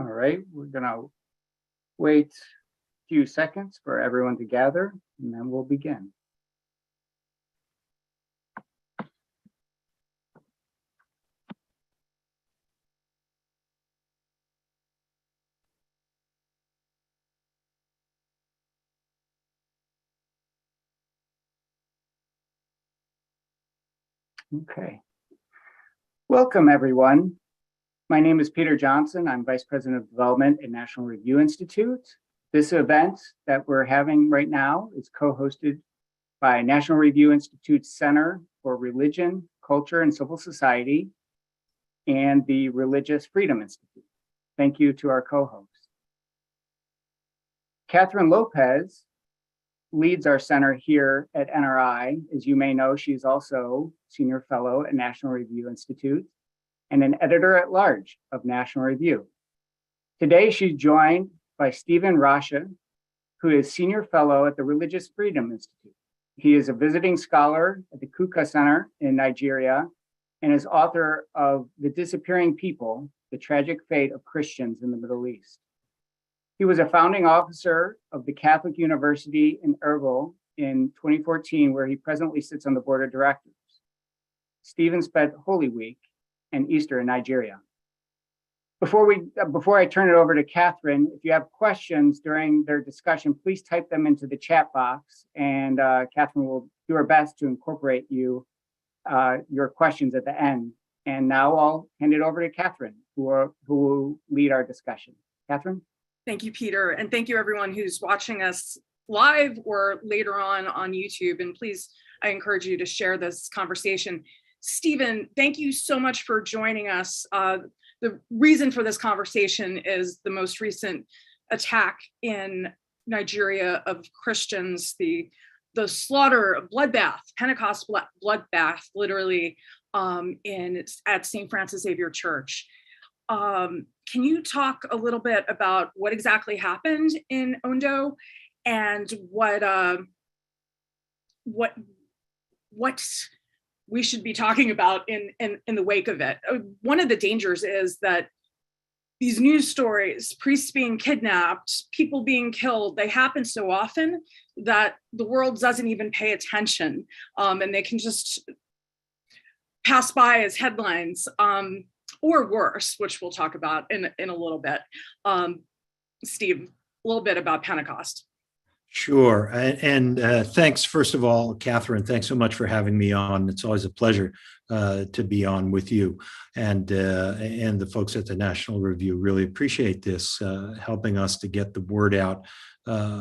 All right, we're gonna wait a few seconds for everyone to gather, and then we'll begin. Okay. Welcome, everyone. My name is Peter Johnson. I'm Vice President of Development at National Review Institute. This event that we're having right now is co-hosted by National Review Institute's Center for Religion, Culture, and Civil Society and the Religious Freedom Institute. Thank you to our co-hosts. Catherine Lopez leads our center here at NRI. As you may know, she's also Senior Fellow at National Review Institute and an editor-at-large of National Review. Today, she's joined by Stephen Rasha, who is Senior Fellow at the Religious Freedom Institute. He is a visiting scholar at the Kuka Center in Nigeria and is author of The Disappearing People, The Tragic Fate of Christians in the Middle East. He was a founding officer of the Catholic University in Erbil in 2014, where he presently sits on the board of directors. Stephen spent Holy Week and Easter in Nigeria. Before I turn it over to Catherine, if you have questions during their discussion, please type them into the chat box, and Catherine will do her best to incorporate your questions at the end. And now I'll hand it over to Catherine, who will lead our discussion. Catherine? Thank you, Peter, and thank you everyone who's watching us live or later on YouTube. And please, I encourage you to share this conversation. Stephen, thank you so much for joining us. The reason for this conversation is the most recent attack in Nigeria of Christians, the slaughter, bloodbath, Pentecost bloodbath, literally, at St. Francis Xavier Church. Can you talk a little bit about what exactly happened in Ondo and what we should be talking about in the wake of it? One of the dangers is that these news stories, priests being kidnapped, people being killed, they happen so often that the world doesn't even pay attention, and they can just pass by as headlines, or worse, which we'll talk about in a little bit. Steve, a little bit about Pentecost. Sure. And thanks, first of all, Catherine, thanks so much for having me on. It's always a pleasure to be on with you and the folks at the National Review. Really appreciate this, helping us to get the word out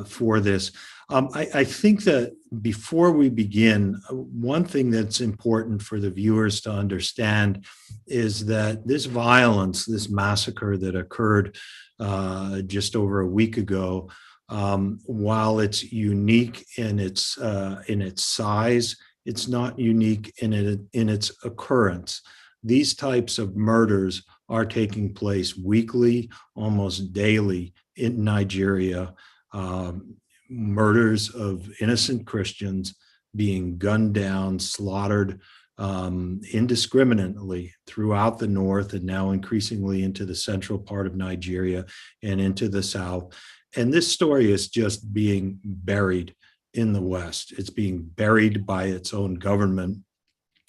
for this. I think that before we begin, one thing that's important for the viewers to understand is that this violence, this massacre that occurred just over a week ago, while it's unique in its size, it's not unique in its occurrence. These types of murders are taking place weekly, almost daily in Nigeria. Murders of innocent Christians being gunned down, slaughtered indiscriminately throughout the north and now increasingly into the central part of Nigeria and into the south. And this story is just being buried in the West. It's being buried by its own government,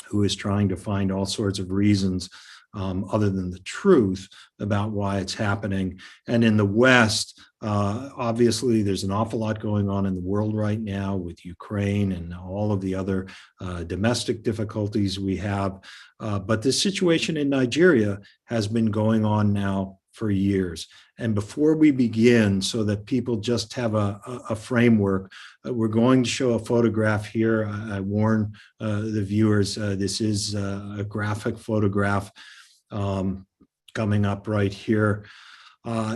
who is trying to find all sorts of reasons other than the truth about why it's happening. And in the West, obviously, there's an awful lot going on in the world right now with Ukraine and all of the other domestic difficulties we have. But the situation in Nigeria has been going on now for years. And before we begin, so that people just have a framework, we're going to show a photograph here. I warn the viewers, this is a graphic photograph coming up right here.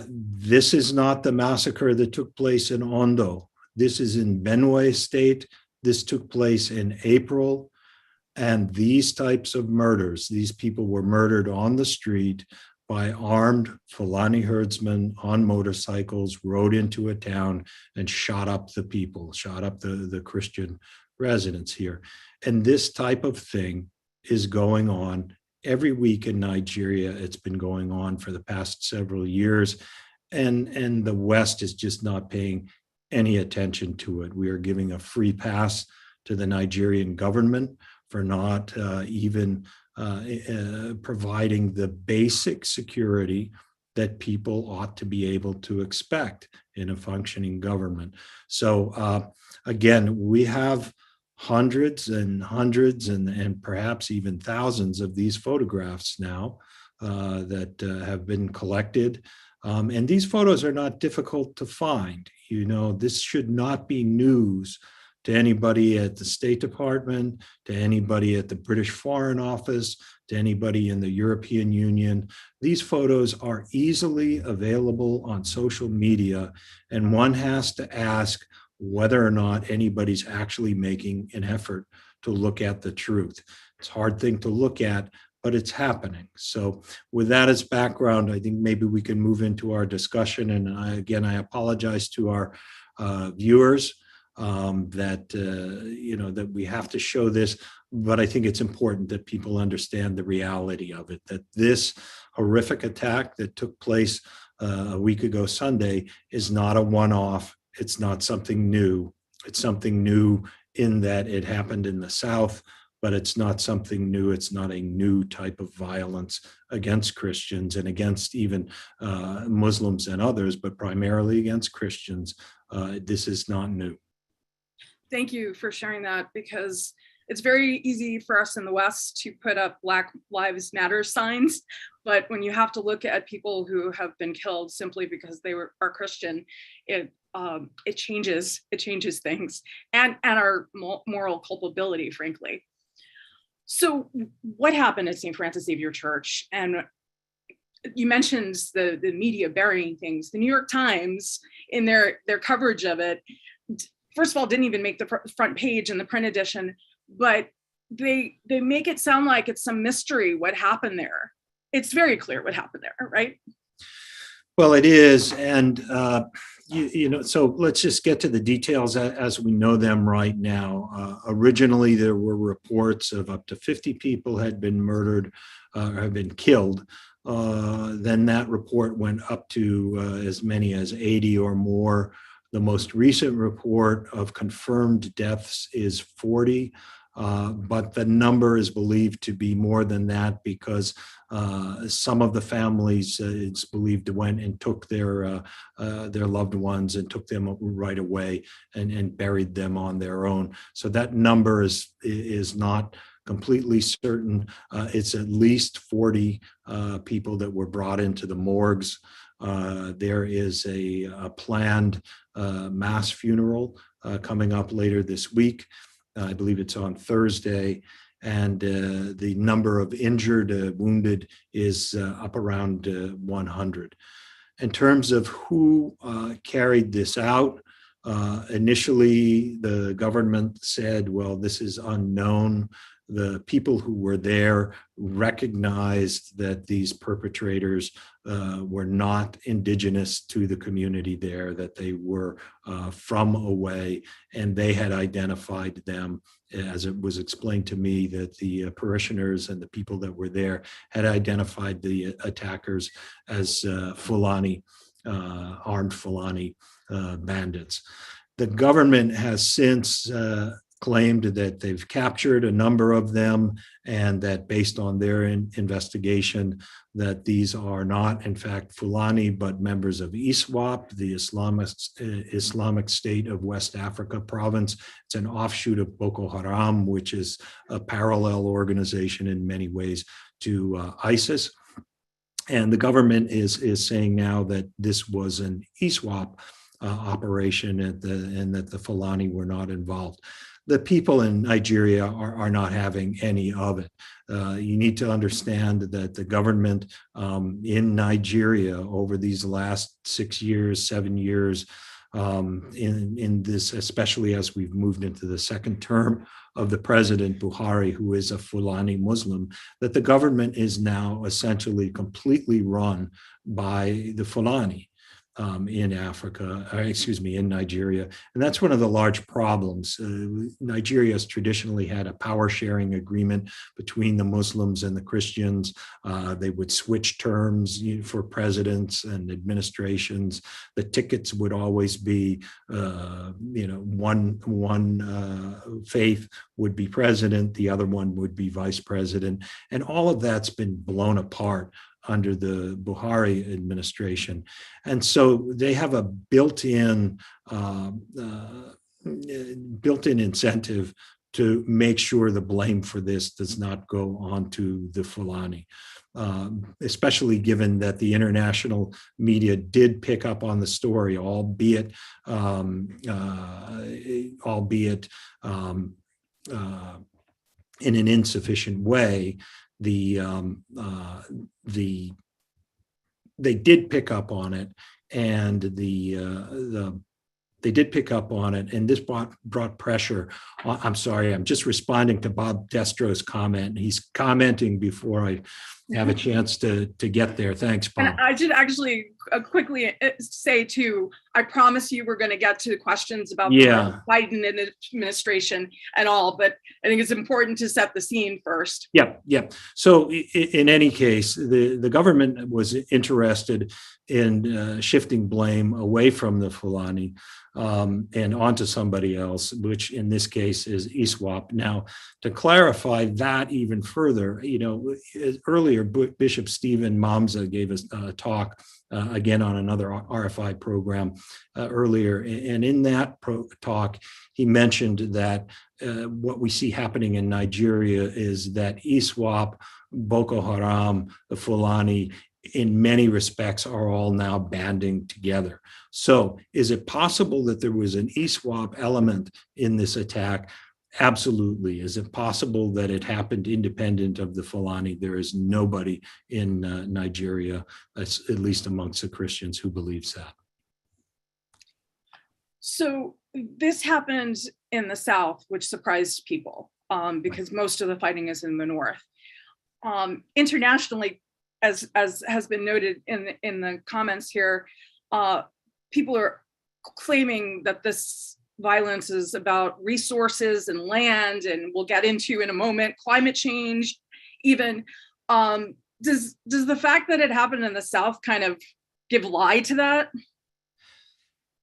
This is not the massacre that took place in Ondo. This is in Benue State. This took place in April. And these types of murders, these people were murdered on the street by armed Fulani herdsmen on motorcycles, rode into a town and shot up the people, shot up the Christian residents here. And this type of thing is going on every week in Nigeria. It's been going on for the past several years, and the West is just not paying any attention to it. We are giving a free pass to the Nigerian government for not even providing the basic security that people ought to be able to expect in a functioning government. So again, we have hundreds and hundreds and perhaps even thousands of these photographs now that have been collected. And these photos are not difficult to find. You know, this should not be news to anybody at the State Department, to anybody at the British Foreign Office, to anybody in the European Union. These photos are easily available on social media, and one has to ask whether or not anybody's actually making an effort to look at the truth. It's a hard thing to look at, but it's happening. So with that as background, I think maybe we can move into our discussion. And I apologize to our viewers that we have to show this, but I think it's important that people understand the reality of it, that this horrific attack that took place a week ago Sunday is not a one-off. It's not something new. It's something new in that it happened in the South, but it's not something new. It's not a new type of violence against Christians and against even Muslims and others, but primarily against Christians. This is not new. Thank you for sharing that, because it's very easy for us in the West to put up Black Lives Matter signs, but when you have to look at people who have been killed simply because they are Christian, it changes things and our moral culpability, frankly. So what happened at St. Francis Xavier Church? And you mentioned the media burying things. The New York Times, in their coverage of it, first of all, didn't even make the front page in the print edition, but they make it sound like it's some mystery what happened there. It's very clear what happened there, right? Well, it is. And, so let's just get to the details as we know them right now. Originally, there were reports of up to 50 people had been murdered or have been killed. Then that report went up to as many as 80 or more. The most recent report of confirmed deaths is 40. But the number is believed to be more than that because some of the families, it's believed, went and took their loved ones and took them right away and buried them on their own. So that number is not completely certain. It's at least 40 people that were brought into the morgues. There is a planned mass funeral coming up later this week. I believe it's on Thursday, and the number of injured, wounded is up around 100. In terms of who carried this out, initially the government said, well, this is unknown. The people who were there recognized that these perpetrators were not indigenous to the community there, that they were from away, and they had identified them, as it was explained to me, that the parishioners and the people that were there had identified the attackers as Fulani, armed Fulani bandits. The government has since claimed that they've captured a number of them, and that based on their investigation, that these are not in fact Fulani, but members of ISWAP, the Islamic State of West Africa province. It's an offshoot of Boko Haram, which is a parallel organization in many ways to ISIS. And the government is saying now that this was an ISWAP operation and that the Fulani were not involved. The people in Nigeria are not having any of it. You need to understand that the government in Nigeria over these last 6 years, 7 years, in this, especially as we've moved into the second term of the President Buhari, who is a Fulani Muslim, that the government is now essentially completely run by the Fulani. in Africa, in Nigeria. And that's one of the large problems. Nigeria has traditionally had a power sharing agreement between the Muslims and the Christians. They would switch terms for presidents and administrations. The tickets would always be, one faith would be president, the other one would be vice president. And all of that's been blown apart under the Buhari administration. And so they have a built-in incentive to make sure the blame for this does not go on to the Fulani, especially given that the international media did pick up on the story, albeit in an insufficient way. They did pick up on it, and they did pick up on it, and this brought pressure. I'm sorry, I'm just responding to Bob Destro's comment. He's commenting before I have a chance to get there. Thanks, Bob. And I should actually quickly say too, I promise you we're going to get to questions about the Biden administration and all, but I think it's important to set the scene first. Yeah. So in any case, the government was interested in shifting blame away from the Fulani and onto somebody else, which in this case is ISWAP. Now, to clarify that even further, earlier Bishop Stephen Mamza gave us a talk again on another RFI program earlier, and in that talk, he mentioned that what we see happening in Nigeria is that ISWAP, Boko Haram, the Fulani, in many respects are all now banding together. So is it possible that there was an ISWAP element in this attack? Absolutely. Is it possible that it happened independent of the Fulani? There is nobody in Nigeria, at least amongst the Christians, who believes that. So this happened in the South, which surprised people because most of the fighting is in the North. Internationally, as has been noted in the comments here, people are claiming that this violence is about resources and land, and we'll get into in a moment, climate change even. Does the fact that it happened in the South kind of give lie to that?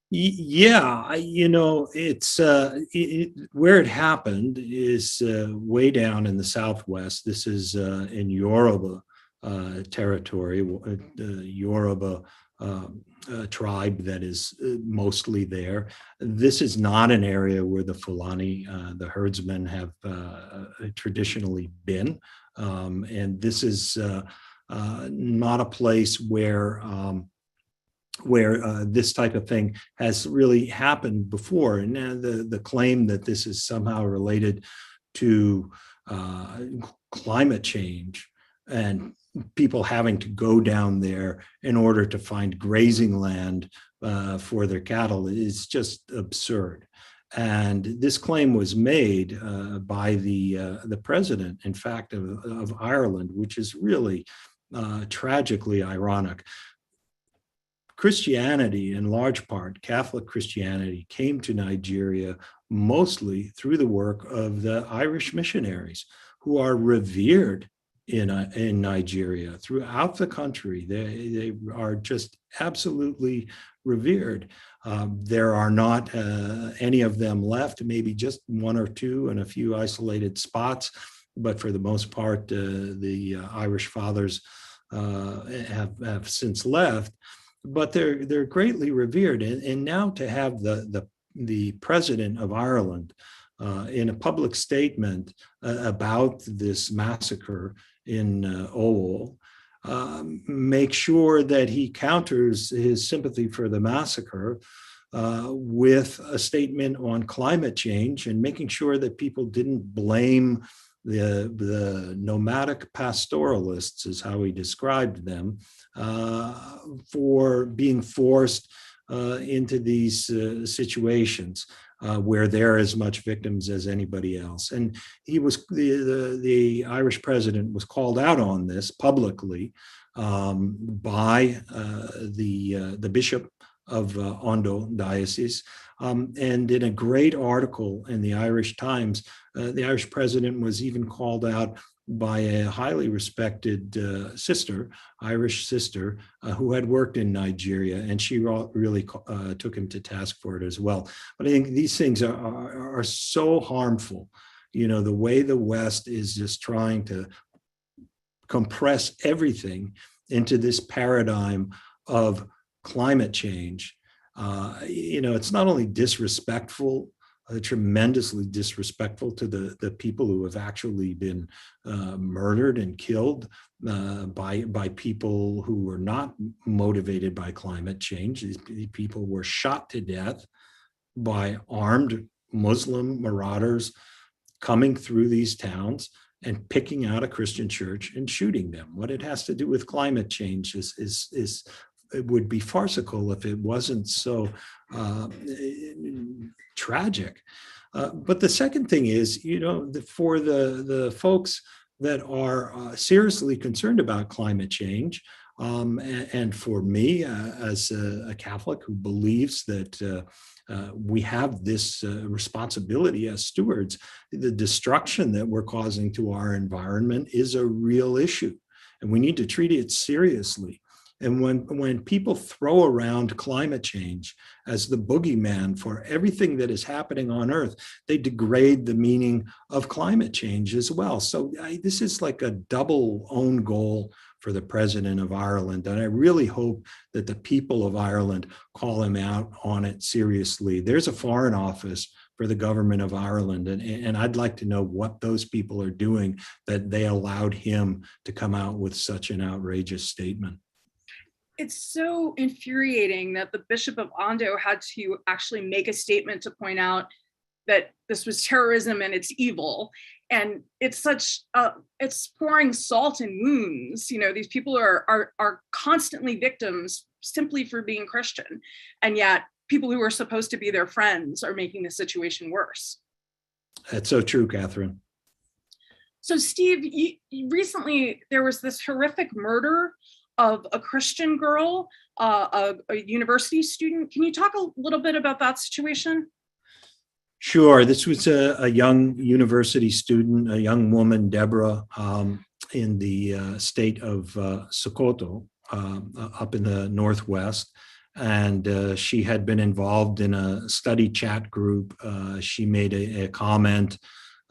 Yeah, it's where it happened is way down in the Southwest. This is in Yoruba territory, the Yoruba tribe that is mostly there. This is not an area where the Fulani, the herdsmen, have traditionally been, and this is not a place where this type of thing has really happened before. And the claim that this is somehow related to climate change and people having to go down there in order to find grazing land for their cattle is just absurd. And this claim was made by the president, in fact, of Ireland, which is really tragically ironic. Christianity, in large part, Catholic Christianity, came to Nigeria mostly through the work of the Irish missionaries, who are revered in Nigeria, throughout the country. They are just absolutely revered. There are not any of them left, maybe just one or two in a few isolated spots, but for the most part, the Irish fathers have since left. But they're greatly revered, and now to have the president of Ireland in a public statement about this massacre in Owell, make sure that he counters his sympathy for the massacre with a statement on climate change, and making sure that people didn't blame the nomadic pastoralists, is how he described them, for being forced into these situations where they're as much victims as anybody else. And he was the Irish president was called out on this publicly by the bishop of Ondo Diocese. And in a great article in the Irish Times, the Irish president was even called out by a highly respected sister, Irish sister, who had worked in Nigeria, and she really took him to task for it as well. But I think these things are so harmful. You know, the way the West is just trying to compress everything into this paradigm of climate change. It's not only disrespectful, tremendously disrespectful to the people who have actually been murdered and killed by people who were not motivated by climate change. These people were shot to death by armed Muslim marauders coming through these towns and picking out a Christian church and shooting them. What it has to do with climate change is it would be farcical if it wasn't so tragic. But the second thing is, for the folks that are seriously concerned about climate change, and for me as a Catholic who believes that we have this responsibility as stewards, the destruction that we're causing to our environment is a real issue, and we need to treat it seriously. And when people throw around climate change as the boogeyman for everything that is happening on Earth, they degrade the meaning of climate change as well. So this is like a double own goal for the president of Ireland. And I really hope that the people of Ireland call him out on it seriously. There's a foreign office for the government of Ireland, and I'd like to know what those people are doing that they allowed him to come out with such an outrageous statement. It's so infuriating that the Bishop of Ondo had to actually make a statement to point out that this was terrorism and it's evil. And it's it's pouring salt in wounds. These people are constantly victims simply for being Christian. And yet people who are supposed to be their friends are making the situation worse. That's so true, Catherine. So Steve, recently there was this horrific murder of a Christian girl, a university student. Can you talk a little bit about that situation? Sure. This was a young university student, a young woman, Deborah, in the state of Sokoto, up in the Northwest. And she had been involved in a study chat group. She made a comment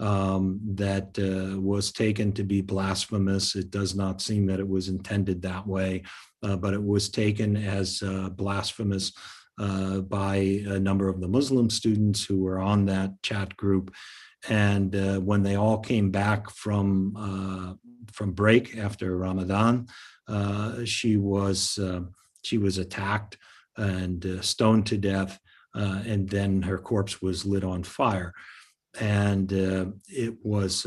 that was taken to be blasphemous. It does not seem that it was intended that way, but it was taken as blasphemous by a number of the Muslim students who were on that chat group. And when they all came back from break after Ramadan, she was attacked and stoned to death, and then her corpse was lit on fire. And it was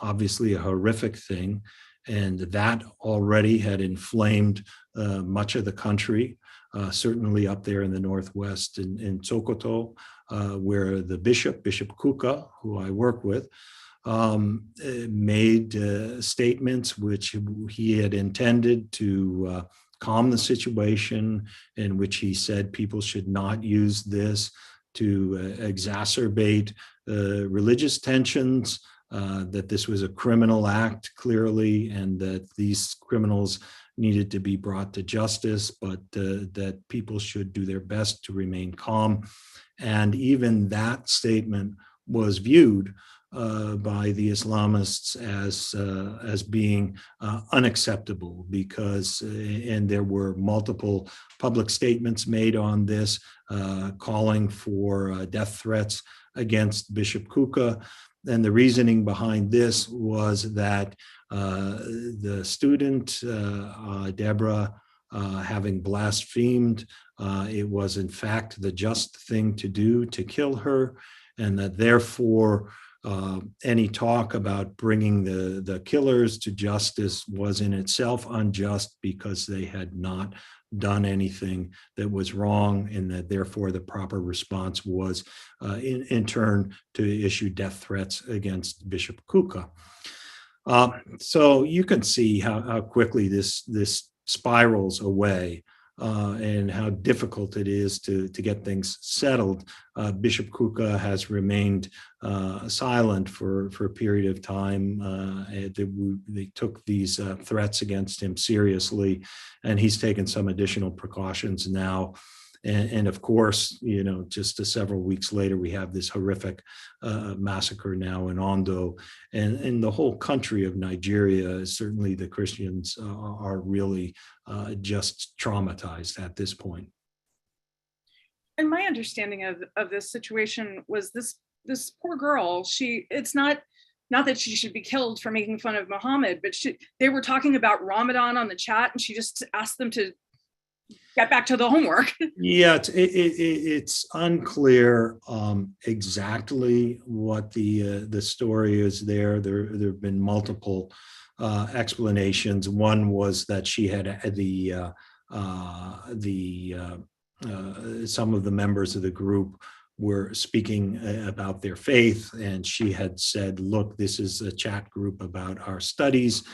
obviously a horrific thing, and that already had inflamed much of the country, certainly up there in the Northwest in Sokoto, where the Bishop Kuka, who I work with, made statements which he had intended to calm the situation, in which he said people should not use this to exacerbate religious tensions, that this was a criminal act clearly, and that these criminals needed to be brought to justice, but that people should do their best to remain calm. And even that statement was viewed by the Islamists as being unacceptable, because, and there were multiple public statements made on this, calling for death threats against Bishop Kuka. And the reasoning behind this was that the student, Deborah, having blasphemed, it was in fact the just thing to do to kill her, and that therefore any talk about bringing the killers to justice was in itself unjust, because they had not done anything that was wrong, and that therefore the proper response was in turn to issue death threats against Bishop Kuka. So you can see how quickly this spirals away. and how difficult it is to get things settled. Bishop Kuka has remained silent for a period of time. They took these threats against him seriously, and he's taken some additional precautions now. And of course, just several weeks later, we have this horrific massacre now in Ondo, and in the whole country of Nigeria. Certainly, the Christians are really just traumatized at this point. And my understanding of this situation was this poor girl. It's not that she should be killed for making fun of Muhammad, but they were talking about Ramadan on the chat, and she just asked them to get back to the homework. Yeah, it's unclear exactly what the story is there. There have been multiple explanations. One was that she had some of the members of the group were speaking about their faith, and she had said, "Look, this is a chat group about our studies.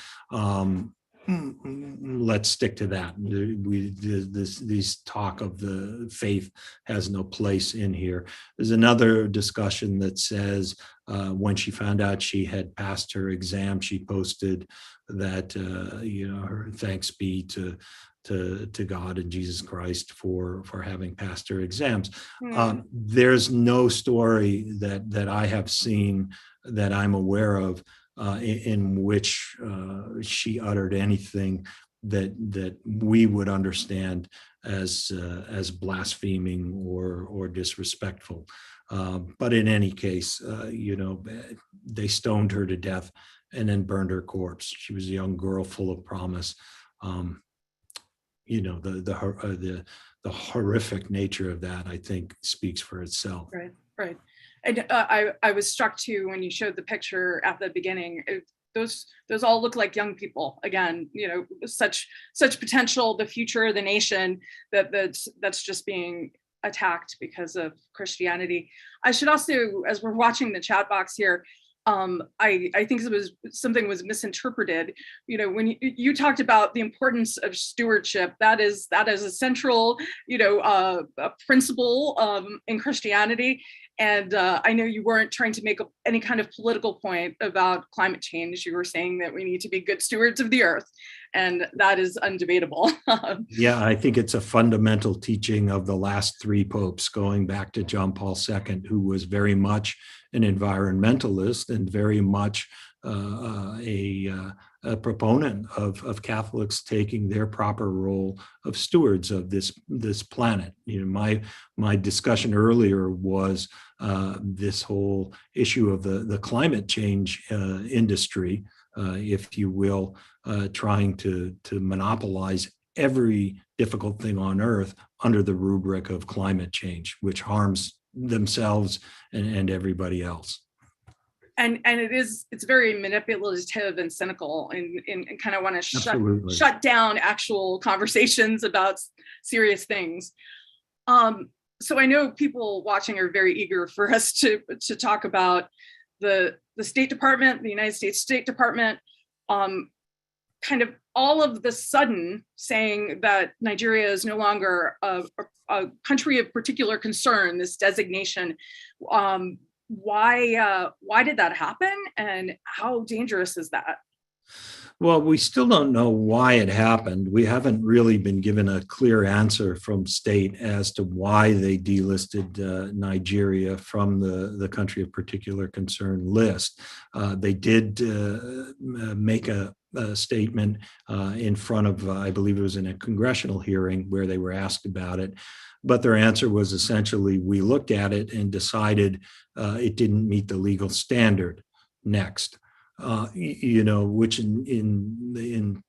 Let's stick to that. This talk of the faith has no place in here." There's another discussion that says when she found out she had passed her exam, she posted that her thanks be to God and Jesus Christ for having passed her exams. There's no story that I have seen that I'm aware of in which she uttered anything that we would understand as blaspheming or disrespectful. But in any case, they stoned her to death and then burned her corpse. She was a young girl full of promise. The horrific nature of that, I think, speaks for itself. Right. And I was struck too when you showed the picture at the beginning. Those all look like young people. Again, such potential, the future of the nation that's just being attacked because of Christianity. I should also, as we're watching the chat box here, I think something was misinterpreted. When you talked about the importance of stewardship, that is a central, principle in Christianity. And I know you weren't trying to make any kind of political point about climate change. You were saying that we need to be good stewards of the earth, and that is undebatable. Yeah, I think it's a fundamental teaching of the last three popes, going back to John Paul II, who was very much an environmentalist and very much a proponent of Catholics taking their proper role of stewards of this planet. My discussion earlier was this whole issue of the climate change industry, if you will, trying to monopolize every difficult thing on earth under the rubric of climate change, which harms themselves and everybody else. And it's very manipulative and cynical, and kind of want to shut down actual conversations about serious things. So I know people watching are very eager for us to talk about the State Department, the United States State Department, kind of all of the sudden saying that Nigeria is no longer a country of particular concern, this designation. Why did that happen, and how dangerous is that? Well, we still don't know why it happened. We haven't really been given a clear answer from state as to why they delisted Nigeria from the country of particular concern list. They did make a statement in front of, I believe it was in a congressional hearing where they were asked about it. But their answer was essentially, we looked at it and decided it didn't meet the legal standard. Next. Which in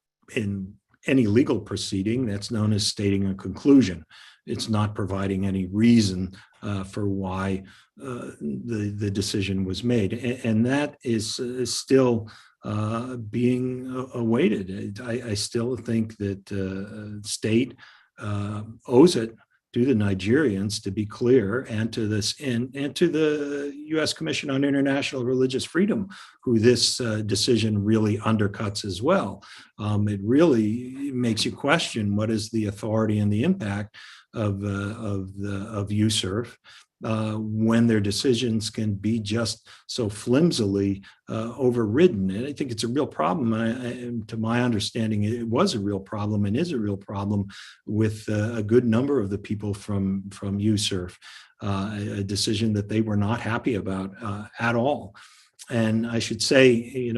any legal proceeding, that's known as stating a conclusion. It's not providing any reason for why the decision was made, and that is still being awaited. I still think that state owes it to the Nigerians to be clear, and to this and to the U.S. Commission on International Religious Freedom, who this decision really undercuts as well. It really makes you question what is the authority and the impact of USCIRF when their decisions can be just so flimsily overridden. And I think it's a real problem. And to my understanding, it was a real problem and is a real problem with a good number of the people from USCIRF, a decision that they were not happy about at all. And I should say,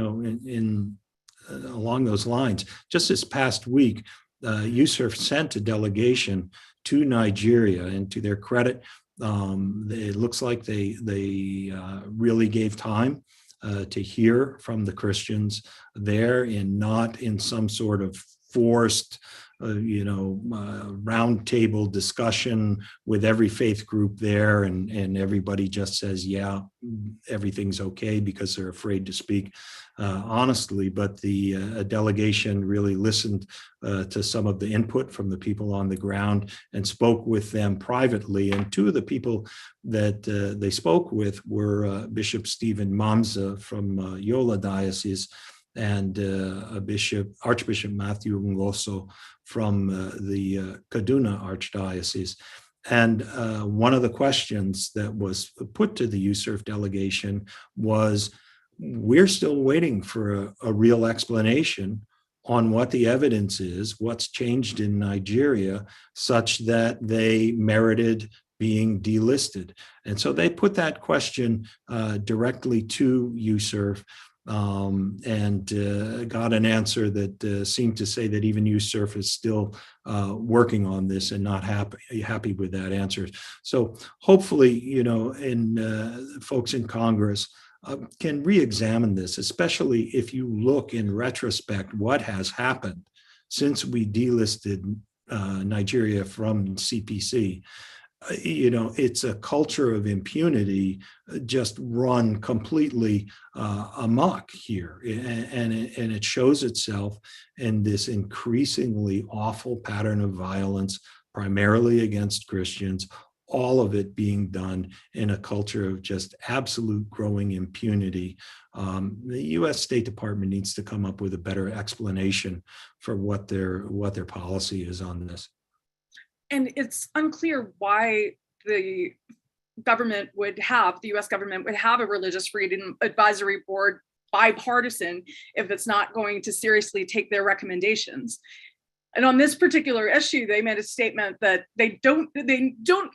along those lines, just this past week, USCIRF sent a delegation to Nigeria, and to their credit, it looks like they really gave time to hear from the Christians there, and not in some sort of forced, roundtable discussion with every faith group there, and everybody just says, yeah, everything's okay, because they're afraid to speak honestly. But the delegation really listened to some of the input from the people on the ground and spoke with them privately. And two of the people that they spoke with were Bishop Stephen Mamza from Yola Diocese, and Archbishop Matthew Ngoso from the Kaduna Archdiocese. And one of the questions that was put to the USCIRF delegation was, we're still waiting for a real explanation on what the evidence is, what's changed in Nigeria, such that they merited being delisted. And so they put that question directly to USCIRF, and got an answer that seemed to say that even USCIRF is still working on this and not happy with that answer. So hopefully, folks in Congress can re-examine this, especially if you look in retrospect what has happened since we delisted Nigeria from CPC. It's a culture of impunity just run completely amok here. And it shows itself in this increasingly awful pattern of violence, primarily against Christians, all of it being done in a culture of just absolute growing impunity. The U.S. State Department needs to come up with a better explanation for what their policy is on this. And it's unclear why the U.S. government would have a religious freedom advisory board, bipartisan, if it's not going to seriously take their recommendations. And on this particular issue, they made a statement that they don't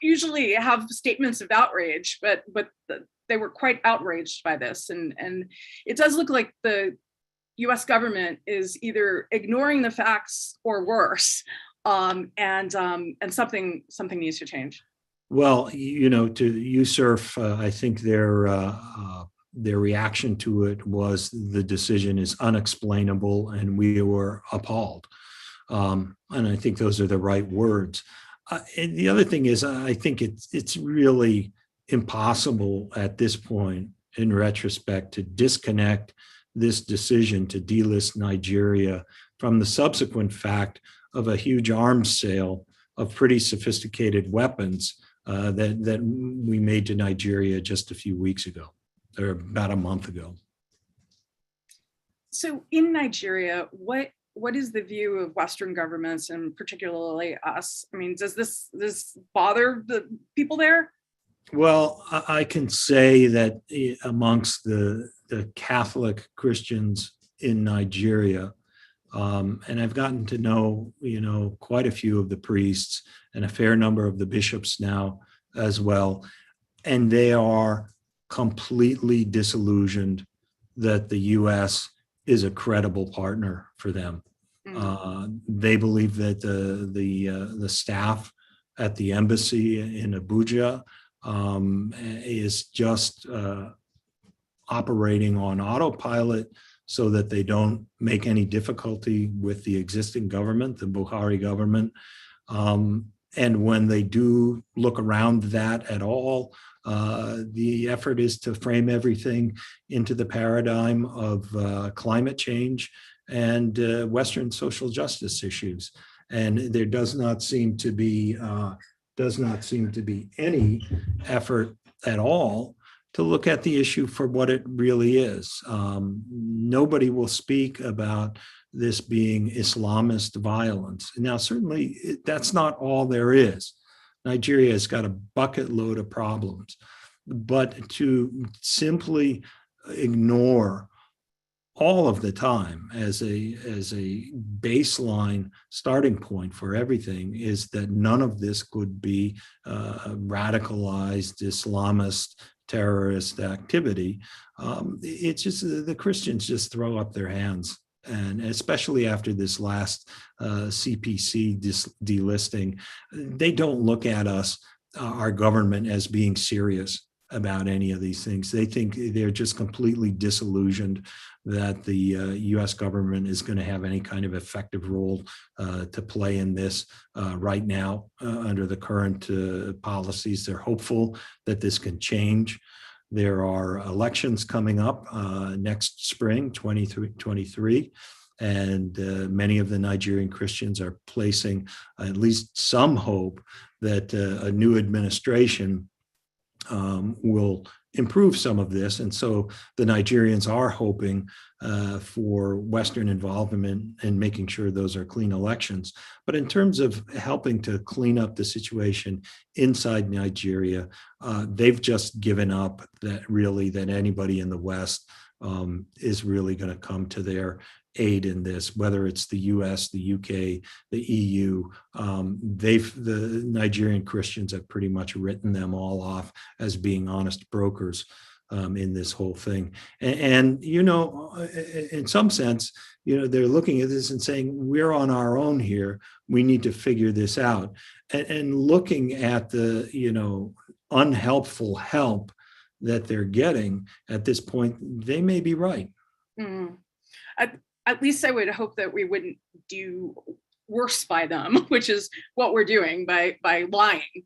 usually have statements of outrage, but they were quite outraged by this. And it does look like the U.S. government is either ignoring the facts or worse. And something needs to change. Well, to USCIRF, I think their reaction to it was the decision is unexplainable, and we were appalled. And I think those are the right words. And the other thing is, I think it's really impossible at this point, in retrospect, to disconnect this decision to delist Nigeria from the subsequent fact of a huge arms sale of pretty sophisticated weapons that we made to Nigeria just a few weeks ago, or about a month ago. So in Nigeria, what is the view of Western governments, and particularly us? I mean, does this bother the people there? Well, I can say that amongst the Catholic Christians in Nigeria, and I've gotten to know, quite a few of the priests and a fair number of the bishops now as well, and they are completely disillusioned that the U.S. is a credible partner for them. They believe that the staff at the embassy in Abuja is just operating on autopilot, so that they don't make any difficulty with the existing government, the Buhari government. And when they do look around that at all, the effort is to frame everything into the paradigm of climate change and Western social justice issues. And there does not seem to be does not seem to be any effort at all to look at the issue for what it really is. Nobody will speak about this being Islamist violence. Now, certainly that's not all there is. Nigeria has got a bucket load of problems, but to simply ignore all of the time as a baseline starting point for everything is that none of this could be radicalized Islamist terrorist activity. It's just the Christians just throw up their hands. And especially after this last CPC delisting, they don't look at us, our government, as being serious about any of these things. They think they're just completely disillusioned that the US government is going to have any kind of effective role to play in this right now under the current policies. They're hopeful that this can change. There are elections coming up next spring, 2023, and many of the Nigerian Christians are placing at least some hope that a new administration will improve some of this. And so the Nigerians are hoping for Western involvement and making sure those are clean elections. But in terms of helping to clean up the situation inside Nigeria, they've just given up that anybody in the West is really going to come to their aid in this, whether it's the US, the UK, the EU. The Nigerian Christians have pretty much written them all off as being honest brokers in this whole thing. And in some sense, they're looking at this and saying, we're on our own here. We need to figure this out. And looking at the, unhelpful help that they're getting at this point, they may be right. Mm. At least I would hope that we wouldn't do worse by them, which is what we're doing by lying.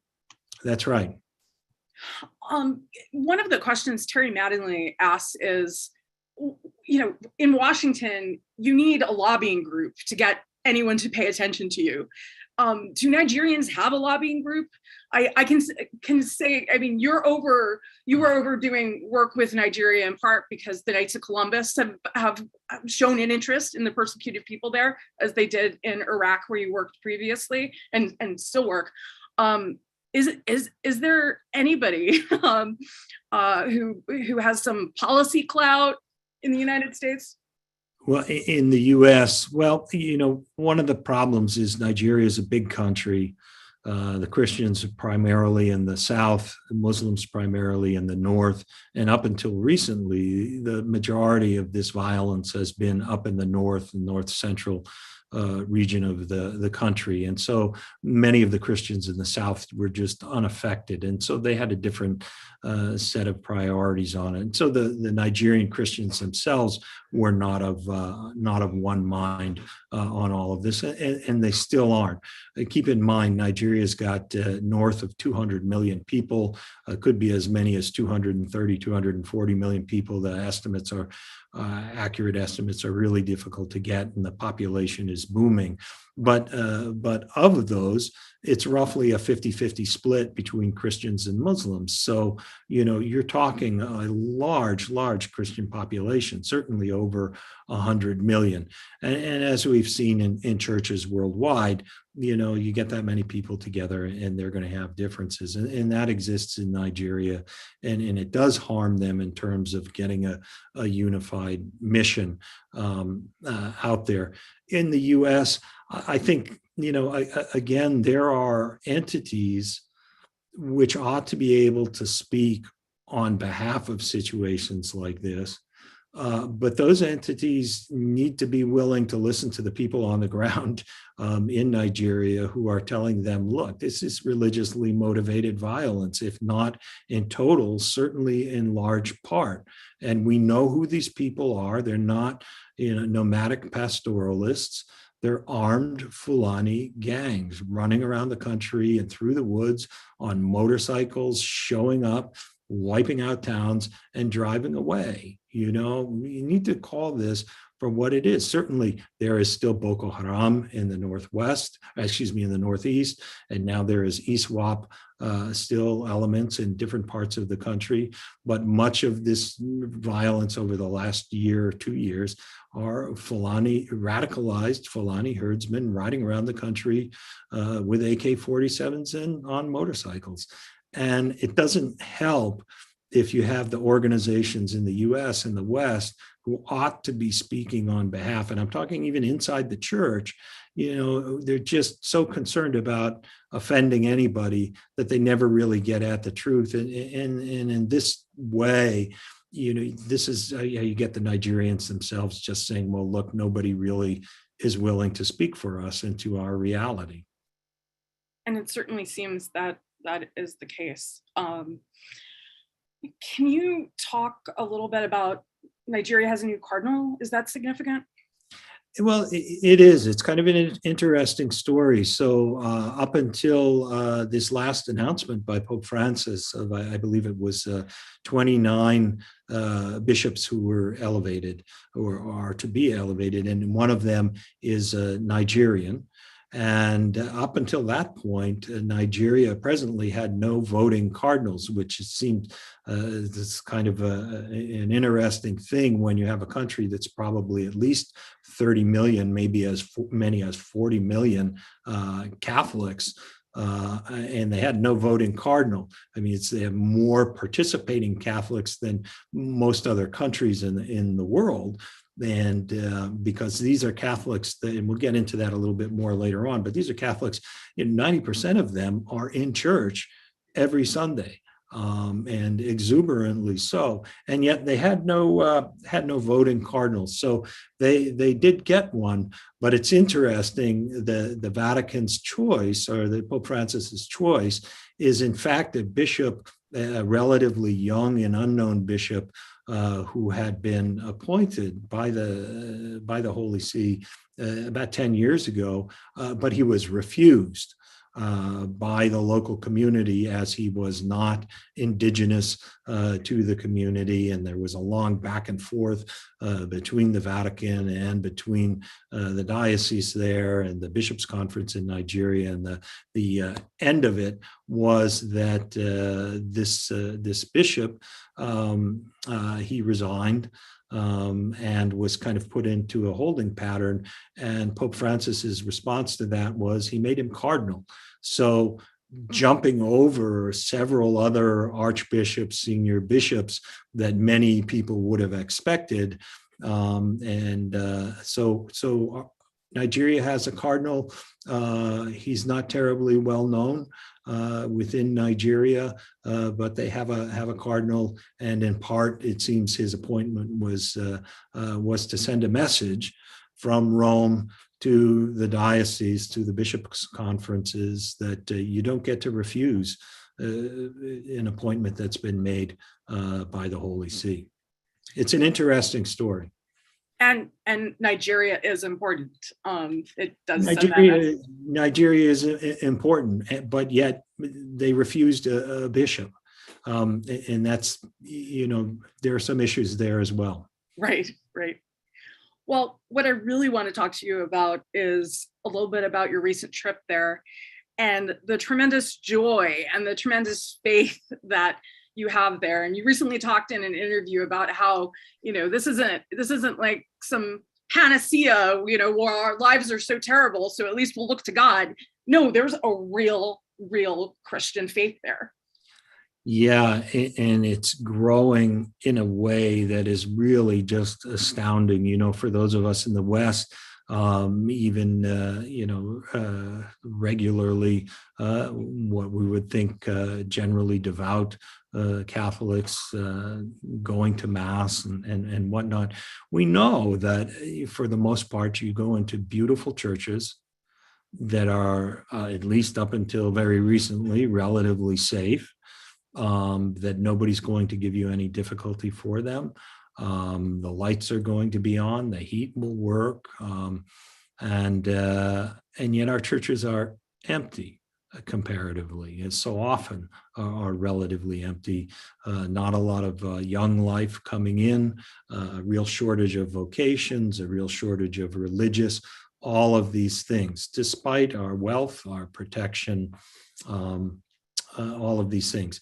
That's right. One of the questions Terry Mattingly asks is, in Washington, you need a lobbying group to get anyone to pay attention to you. Do Nigerians have a lobbying group? I can say, you were over doing work with Nigeria in part because the Knights of Columbus have shown an interest in the persecuted people there, as they did in Iraq, where you worked previously and still work. Is there anybody who has some policy clout in the United States? Well, in the US, one of the problems is Nigeria is a big country. The Christians are primarily in the South, Muslims primarily in the North. And up until recently, the majority of this violence has been up in the North and North Central region of the country. And so many of the Christians in the South were just unaffected. And so they had a different set of priorities on it. And so the Nigerian Christians themselves were not of one mind on all of this, and they still aren't. Keep in mind, Nigeria's got north of 200 million people, could be as many as 230, 240 million people. The estimates are accurate estimates are really difficult to get, and the population is booming. But of those, it's roughly a 50-50 split between Christians and Muslims. So, you're talking a large Christian population, certainly over 100 million. And as we've seen in churches worldwide, you get that many people together and they're going to have differences. And that exists in Nigeria. And it does harm them in terms of getting a unified mission out there. In the US, I think, again, there are entities which ought to be able to speak on behalf of situations like this. But those entities need to be willing to listen to the people on the ground in Nigeria who are telling them, look, this is religiously motivated violence, if not in total, certainly in large part. And we know who these people are. They're not nomadic pastoralists. They're armed Fulani gangs running around the country and through the woods on motorcycles, showing up, wiping out towns and driving away. We need to call this for what it is. Certainly, there is still Boko Haram in the in the northeast, and now there is ISWAP, still elements in different parts of the country. But much of this violence over the last year or 2 years are radicalized Fulani herdsmen riding around the country with AK-47s and on motorcycles. And it doesn't help if you have the organizations in the US and the West who ought to be speaking on behalf, and I'm talking even inside the church, they're just so concerned about offending anybody that they never really get at the truth. And in this way, this is how you get the Nigerians themselves just saying, well, look, nobody really is willing to speak for us into our reality. And it certainly seems that that is the case. Can you talk a little bit about Nigeria has a new cardinal? Is that significant? Well, it is. It's kind of an interesting story. So up until this last announcement by Pope Francis of, I believe it was 29 bishops who were elevated or are to be elevated, and one of them is Nigerian. And up until that point, Nigeria presently had no voting cardinals, which seemed this kind of an interesting thing when you have a country that's probably at least 30 million, maybe as many as 40 million Catholics, and they had no voting cardinal. I mean, they have more participating Catholics than most other countries in the world. And because these are Catholics, and we'll get into that a little bit more later on, but these are Catholics, 90% of them are in church every Sunday, and exuberantly so. And yet they had no voting cardinals. So they did get one, but it's interesting, the Vatican's choice, or the Pope Francis's choice, is in fact a bishop, a relatively young and unknown bishop, who had been appointed by the Holy See about 10 years ago, but he was refused by the local community as he was not indigenous to the community. And there was a long back and forth between the Vatican and between the diocese there and the Bishops' Conference in Nigeria. And the end of it was that this bishop, he resigned and was kind of put into a holding pattern. And Pope Francis's response to that was he made him cardinal. So jumping over several other archbishops, senior bishops that many people would have expected. So Nigeria has a cardinal. He's not terribly well known within Nigeria, but they have a cardinal, and in part, it seems his appointment was to send a message from Rome to the diocese, to the bishops' conferences, that you don't get to refuse an appointment that's been made by the Holy See. It's an interesting story. And Nigeria is important. It does. Nigeria is important, but yet they refused a bishop, and that's, there are some issues there as well. Right. Well, what I really want to talk to you about is a little bit about your recent trip there, and the tremendous joy and the tremendous faith that you have there. And you recently talked in an interview about how, this isn't like some panacea, where our lives are so terrible, so at least we'll look to God. No, there's a real Christian faith there. Yeah, and it's growing in a way that is really just astounding, for those of us in the West. Regularly, what we would think generally devout Catholics going to Mass and whatnot. We know that for the most part, you go into beautiful churches that are, at least up until very recently, relatively safe, that nobody's going to give you any difficulty for them. The lights are going to be on, the heat will work, and yet our churches are empty. comparatively, and so often are relatively empty. Not a lot of young life coming in, a real shortage of vocations, a real shortage of religious, all of these things, despite our wealth, our protection, all of these things.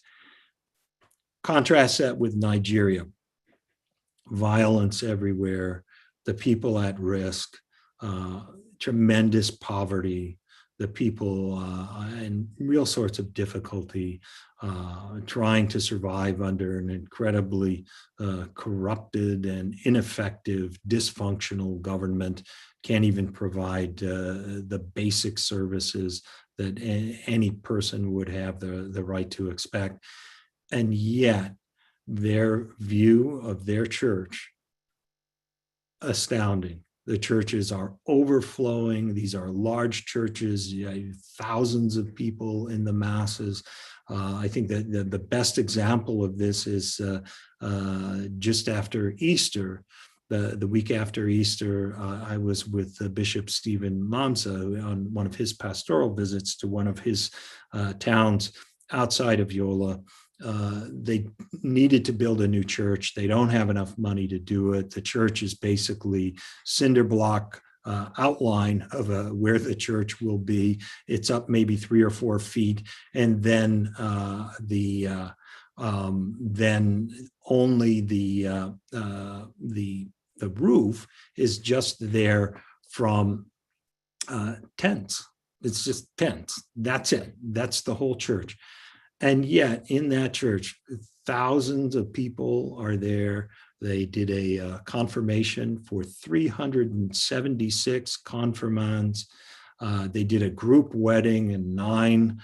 Contrast that with Nigeria. Violence everywhere, the people at risk, tremendous poverty, the people in real sorts of difficulty, trying to survive under an incredibly corrupted and ineffective, dysfunctional government, can't even provide the basic services that any person would have the right to expect. And yet, their view of their church, astounding. The churches are overflowing. These are large churches, thousands of people in the masses. I think that the best example of this is just after Easter. The week after Easter, I was with Bishop Stephen Mamsa on one of his pastoral visits to one of his towns outside of Yola. They needed to build a new church. They don't have enough money to do it. The church is basically cinder block outline of where the church will be. It's up maybe 3 or 4 feet, and then only the roof is just there from tents. It's just tents. That's it. That's the whole church. And yet in that church, thousands of people are there. They did a confirmation for 376 confirmands. They did a group wedding and 9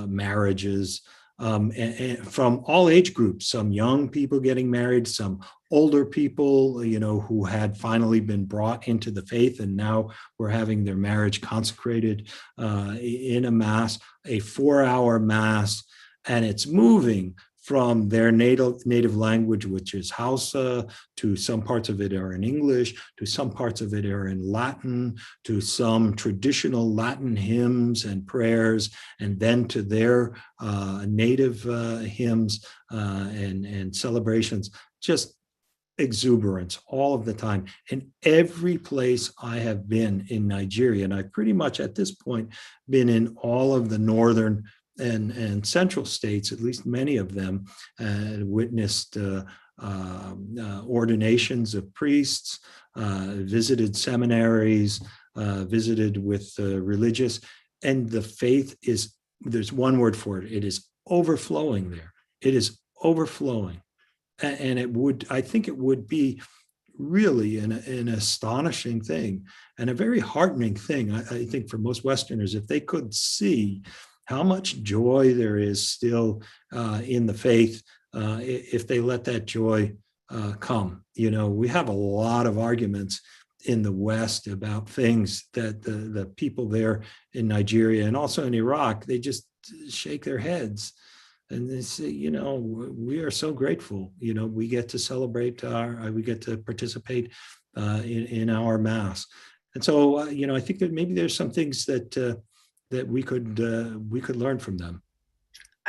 marriages and from all age groups, some young people getting married, some older people, who had finally been brought into the faith and now were having their marriage consecrated in a mass, a 4-hour mass. And it's moving from their native language, which is Hausa, to some parts of it are in English, to some parts of it are in Latin, to some traditional Latin hymns and prayers, and then to their native hymns and celebrations. Just exuberance all of the time. In every place I have been in Nigeria, and I've pretty much at this point been in all of the northern and central states, at least many of them, witnessed ordinations of priests, visited seminaries, visited with religious, and the faith there's one word for it, it is overflowing there. It is overflowing. And I think it would be really an astonishing thing and a very heartening thing, I think, for most Westerners, if they could see how much joy there is still in the faith, if they let that joy come. We have a lot of arguments in the West about things that the people there in Nigeria and also in Iraq, they just shake their heads and they say, we are so grateful. We get to celebrate we get to participate in our Mass. And so, I think that maybe there's some things that we could learn from them.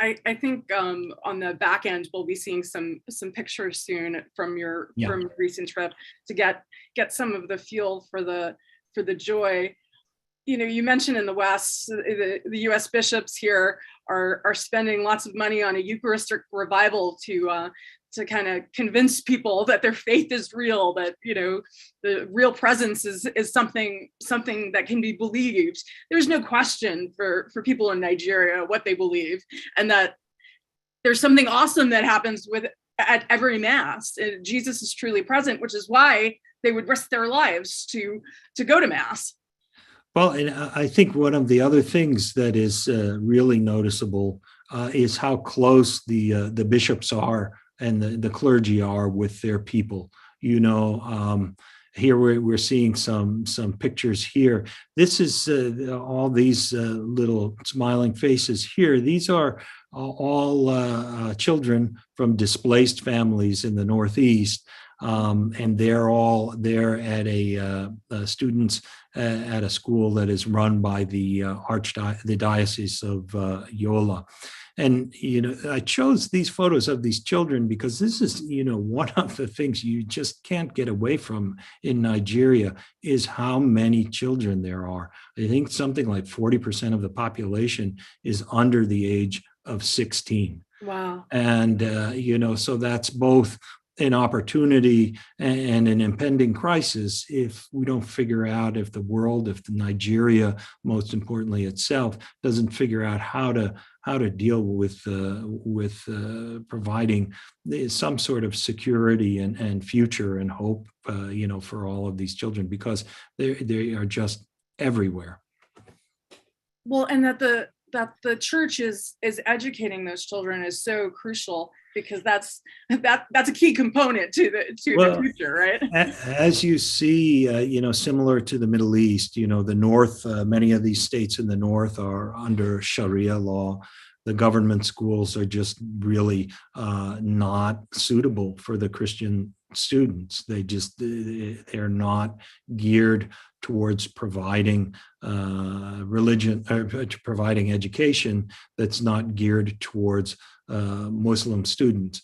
I think on the back end, we'll be seeing some pictures soon from your recent trip to get some of the feel for the joy. You mentioned in the West, the U.S. bishops here are spending lots of money on a Eucharistic revival to kind of convince people that their faith is real, that the real presence is something that can be believed. There's no question for people in Nigeria what they believe, and that there's something awesome that happens at every Mass. Jesus is truly present, which is why they would risk their lives to go to Mass. Well, and I think one of the other things that is really noticeable is how close the bishops are and the clergy are with their people. Here we're seeing some pictures here. This is all these little smiling faces here. These are all children from displaced families in the Northeast. and they're all there at students at a school that is run by the Diocese of Yola. And, I chose these photos of these children because this is, one of the things you just can't get away from in Nigeria is how many children there are. I think something like 40% of the population is under the age of 16. Wow. And, so that's both an opportunity and an impending crisis if we don't figure out, if Nigeria, most importantly itself, doesn't figure out how to deal with providing some sort of security and future and hope, for all of these children, because they are just everywhere. Well, and that the church is educating those children is so crucial, because that's a key component to the future, right? As you see, similar to the Middle East, the North, many of these states in the North are under Sharia law. The government schools are just really not suitable for the Christian students. They're not geared towards providing religion, or providing education that's not geared towards Muslim students.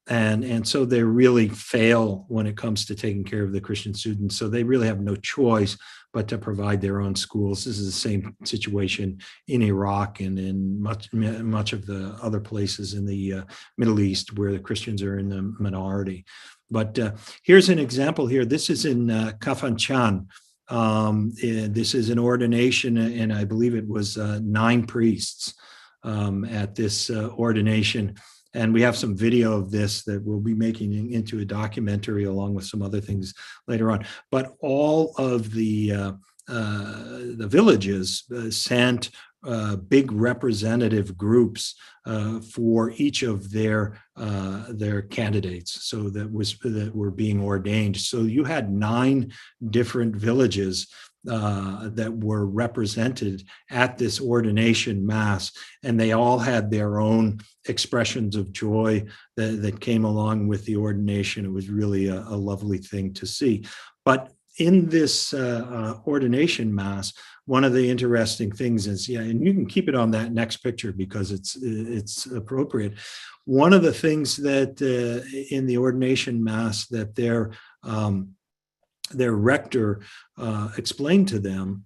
And so they really fail when it comes to taking care of the Christian students. So they really have no choice but to provide their own schools. This is the same situation in Iraq and in much of the other places in the Middle East where the Christians are in the minority. But here's an example here. This is in Kafanchan. This is an ordination, and I believe it was 9 priests at this ordination. And we have some video of this that we'll be making into a documentary along with some other things later on. But all of the villages sent big representative groups for each of their candidates, so that were being ordained. So you had 9 different villages that were represented at this ordination mass, and they all had their own expressions of joy that came along with the ordination. It was really a lovely thing to see. But in this ordination mass, one of the interesting things is, and you can keep it on that next picture because it's appropriate. One of the things that in the ordination mass that their rector explained to them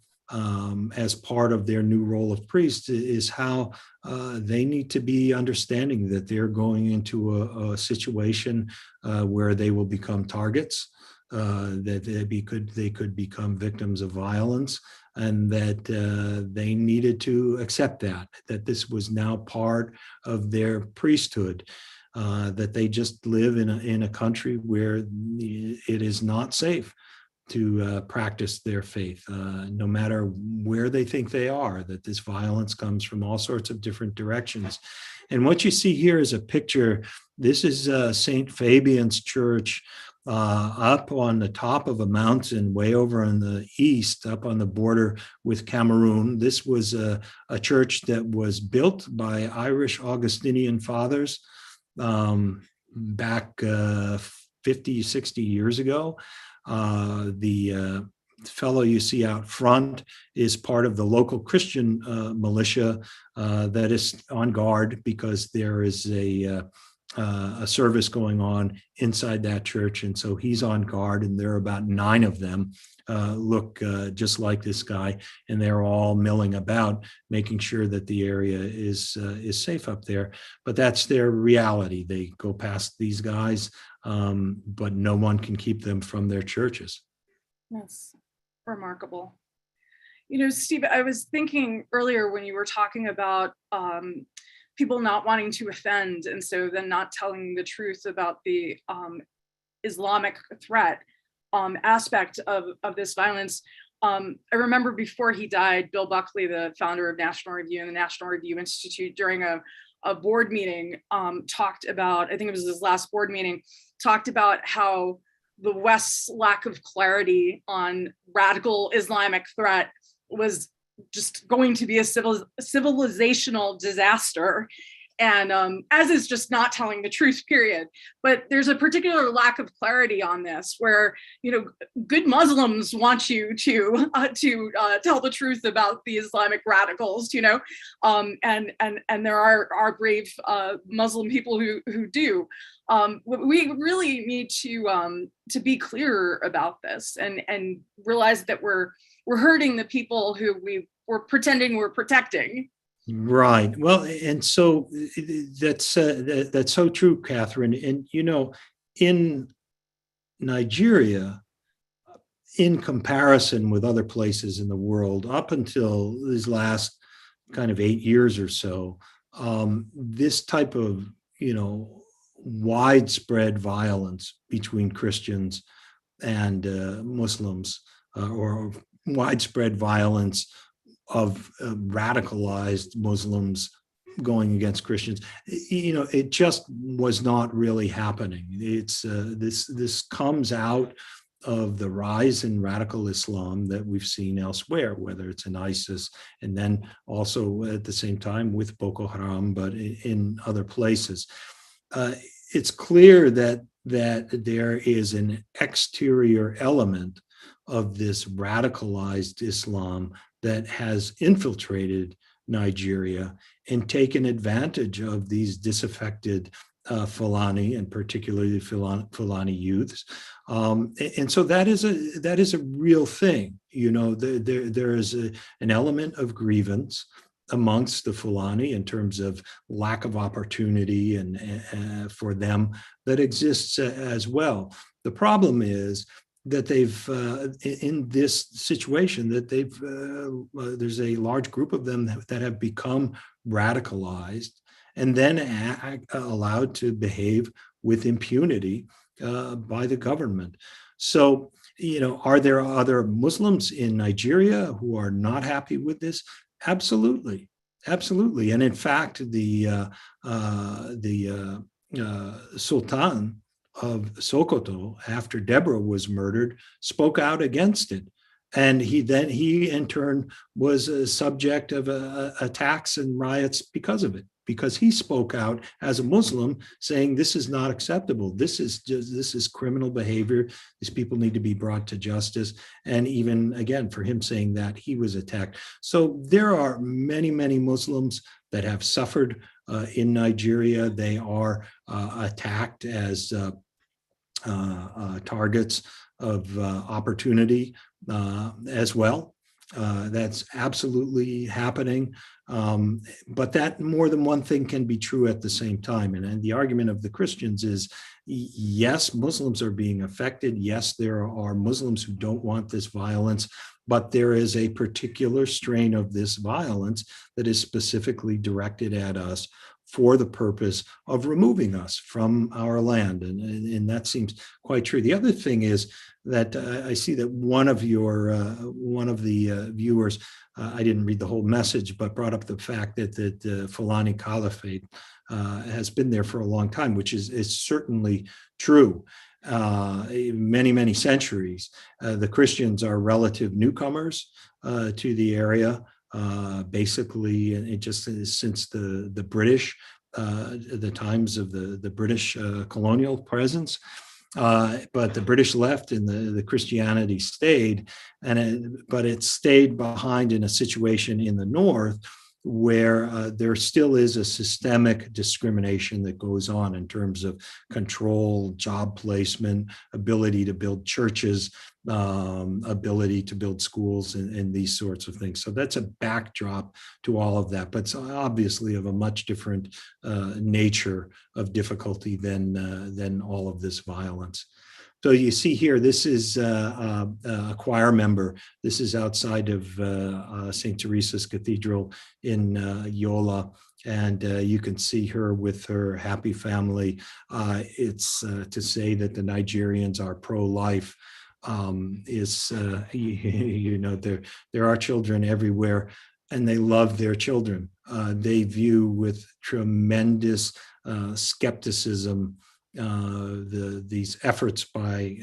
as part of their new role of priest is how they need to be understanding that they're going into a situation where they will become targets, that they could become victims of violence, and that they needed to accept that this was now part of their priesthood. That they just live in a country where it is not safe to practice their faith, no matter where they think they are, that this violence comes from all sorts of different directions. And what you see here is a picture. This is St. Fabian's Church up on the top of a mountain way over in the east, up on the border with Cameroon. This was a church that was built by Irish Augustinian fathers back 50, 60 years ago. The fellow you see out front is part of the local Christian militia that is on guard because there is a service going on inside that church. And so he's on guard, and there are about 9 of them look just like this guy, and they're all milling about, making sure that the area is safe up there. But that's their reality. They go past these guys, but no one can keep them from their churches. That's remarkable. Steve, I was thinking earlier when you were talking about people not wanting to offend, and so then not telling the truth about the Islamic threat aspect of this violence. I remember before he died, Bill Buckley, the founder of National Review and the National Review Institute, during a board meeting talked about, I think it was his last board meeting, talked about how the West's lack of clarity on radical Islamic threat was just going to be a civilizational disaster. and as is just not telling the truth, period. But there's a particular lack of clarity on this, where good Muslims want you to tell the truth about the Islamic radicals, and there are brave Muslim people who do. We really need to be clearer about this and realize that we're hurting the people who we're pretending we're protecting. Right. Well, and so that's so true, Catherine. And in Nigeria, in comparison with other places in the world, up until these last kind of 8 years or so, this type of widespread violence between Christians and Muslims, or widespread violence of radicalized Muslims going against Christians, it just was not really happening. It's this comes out of the rise in radical Islam that we've seen elsewhere, whether it's in ISIS and then also at the same time with Boko Haram, but in other places. It's clear that there is an exterior element of this radicalized Islam that has infiltrated Nigeria and taken advantage of these disaffected Fulani, and particularly Fulani youths. And so that is a real thing. There is an element of grievance amongst the Fulani in terms of lack of opportunity and for them that exists as well. The problem is that they've in this situation that there's a large group of them that have become radicalized and then allowed to behave with impunity by the government. So, are there other Muslims in Nigeria who are not happy with this? Absolutely. And in fact, the Sultan of Sokoto, after Deborah was murdered, spoke out against it. And he in turn was a subject of attacks and riots because of it, because he spoke out as a Muslim saying, this is not acceptable. This is criminal behavior. These people need to be brought to justice. And even again, for him saying that, he was attacked. So there are many, many Muslims that have suffered in Nigeria. They are attacked as targets of opportunity as well. That's absolutely happening. But that more than one thing can be true at the same time. And the argument of the Christians is, yes, Muslims are being affected. Yes, there are Muslims who don't want this violence, but there is a particular strain of this violence that is specifically directed at us for the purpose of removing us from our land. And that seems quite true. The other thing is that I see that one of the viewers, I didn't read the whole message, but brought up the fact that the Fulani Caliphate has been there for a long time, which is certainly true. Many, many centuries. The Christians are relative newcomers to the area. Basically, it just since the British, the times of the British colonial presence, but the British left and the Christianity stayed, but it stayed behind in a situation in the north where there still is a systemic discrimination that goes on in terms of control, job placement, ability to build churches, ability to build schools, and these sorts of things. So that's a backdrop to all of that, but it's obviously of a much different nature of difficulty than all of this violence. So you see here, this is a choir member. This is outside of St. Teresa's Cathedral in Yola. And you can see her with her happy family. It's to say that the Nigerians are pro-life. There are children everywhere, and they love their children. They view with tremendous skepticism these efforts by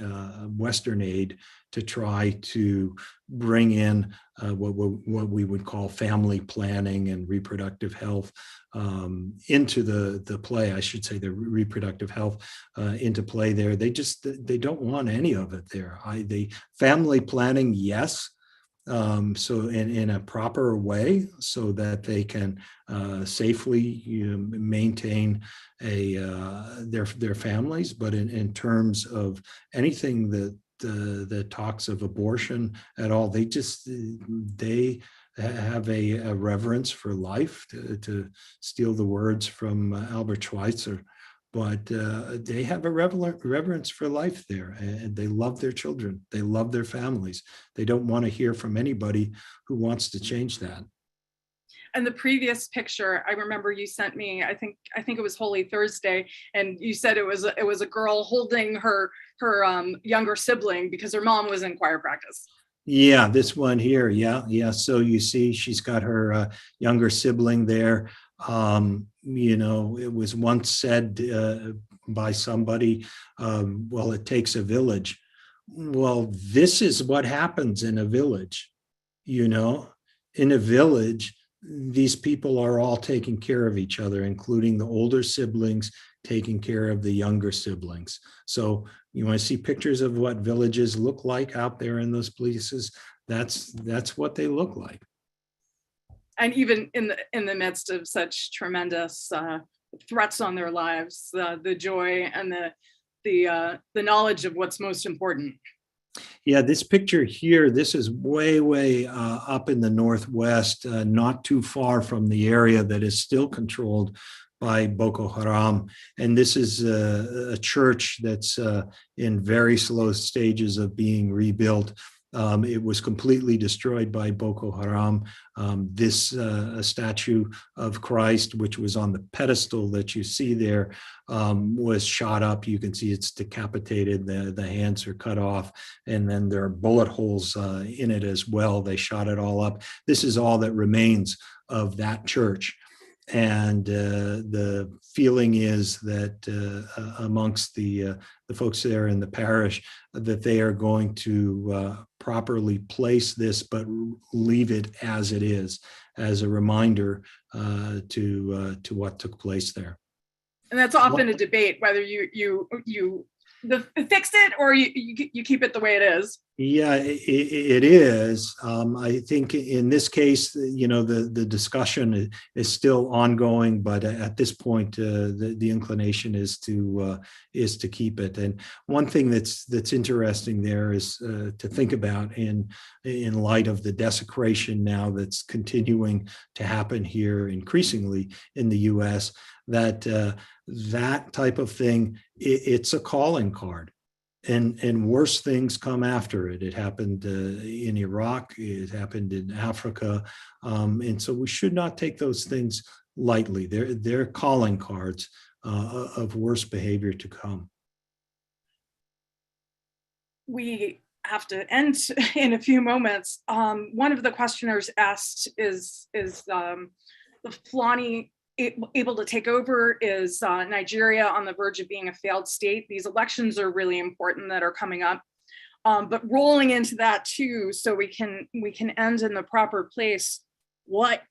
Western aid to try to bring in what we would call family planning and reproductive health into the play. I should say the reproductive health into play there. They don't want any of it there. The family planning, yes. So in a proper way, so that they can safely maintain their families. But in terms of anything that talks of abortion at all, they have a reverence for life, to steal the words from Albert Schweitzer. But they have a reverence for life there, and they love their children. They love their families. They don't want to hear from anybody who wants to change that. And the previous picture, I remember you sent me, I think it was Holy Thursday, and you said it was a girl holding her younger sibling because her mom was in choir practice. Yeah, this one here. Yeah. So you see, she's got her younger sibling there. It was once said by somebody, well, it takes a village. Well, this is what happens in a village. In a village, these people are all taking care of each other, including the older siblings taking care of the younger siblings. So you want to see pictures of what villages look like out there in those places? That's what they look like. And even in the midst of such tremendous threats on their lives, the joy and the knowledge of what's most important. Yeah, this picture here, this is way up in the Northwest, not too far from the area that is still controlled by Boko Haram. And this is a church that's in very slow stages of being rebuilt. It was completely destroyed by Boko Haram. This statue of Christ, which was on the pedestal that you see there, was shot up. You can see it's decapitated. The hands are cut off, and then there are bullet holes in it as well. They shot it all up. This is all that remains of that church. And the feeling is that amongst the folks there in the parish, that they are going to properly place this, but leave it as it is, as a reminder to what took place there. And that's often a debate, whether you fix it or you keep it the way it is. Yeah, it is. I think in this case, the discussion is still ongoing, but at this point, the inclination is to keep it. And one thing that's interesting there is to think about in light of the desecration now that's continuing to happen here increasingly in the U.S. That type of thing, it's a calling card. And worse things come after it. It happened in Iraq. It happened in Africa. And so we should not take those things lightly. They're calling cards of worse behavior to come. We have to end in a few moments. One of the questioners asked, is the Fulani able to take over? Is Nigeria on the verge of being a failed state? These elections are really important that are coming up, but rolling into that too, so we can end in the proper place. What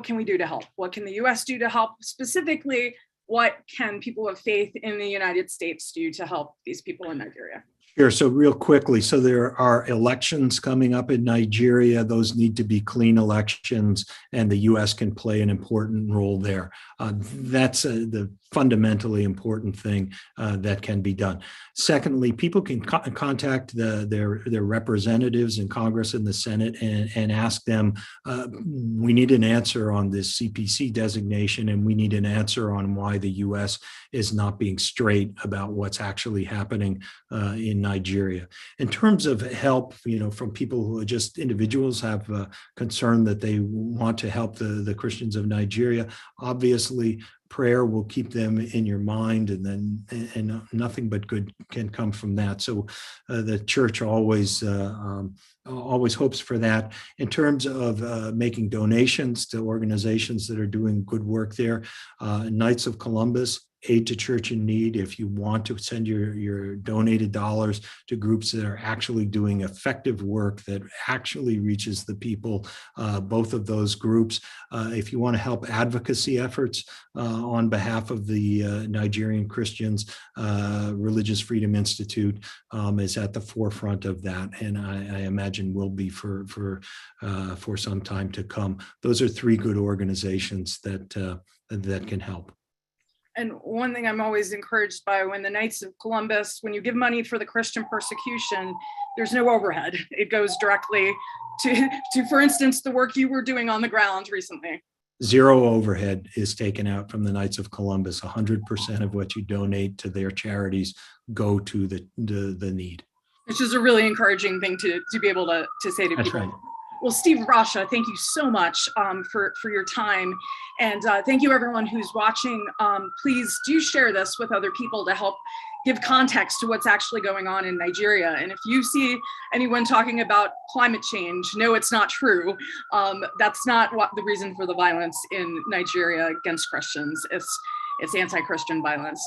can we do to help? What can the U.S. do to help? Specifically, what can people of faith in the United States do to help these people in Nigeria? Sure. So real quickly, so there are elections coming up in Nigeria. Those need to be clean elections, and the U.S. can play an important role there. That's the fundamentally important thing that can be done. Secondly, people can contact their representatives in Congress and the Senate and ask them, we need an answer on this CPC designation, and we need an answer on why the U.S. is not being straight about what's actually happening in Nigeria. In terms of help, from people who are just individuals have concern that they want to help the Christians of Nigeria, obviously prayer will keep them in your mind, and nothing but good can come from that. So the church always hopes for that. In terms of making donations to organizations that are doing good work there, Knights of Columbus aid to church in need, if you want to send your donated dollars to groups that are actually doing effective work that actually reaches the people, both of those groups. If you want to help advocacy efforts on behalf of the Nigerian Christians, Religious Freedom Institute is at the forefront of that, and I imagine will be for some time to come. Those are three good organizations that can help. And one thing I'm always encouraged by, when the Knights of Columbus, when you give money for the Christian persecution, there's no overhead. It goes directly to, for instance, the work you were doing on the ground recently. Zero overhead is taken out from the Knights of Columbus. 100% of what you donate to their charities go to the need. Which is a really encouraging thing to be able to say to That's people. right. Well, Steve Rasha, thank you so much for your time. And thank you everyone who's watching. Please do share this with other people to help give context to what's actually going on in Nigeria. And if you see anyone talking about climate change, no, it's not true. That's not what the reason for the violence in Nigeria against Christians. It's anti-Christian violence.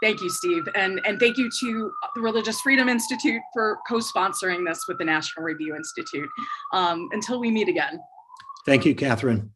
Thank you, Steve. And thank you to the Religious Freedom Institute for co-sponsoring this with the National Review Institute. Until we meet again. Thank you, Catherine.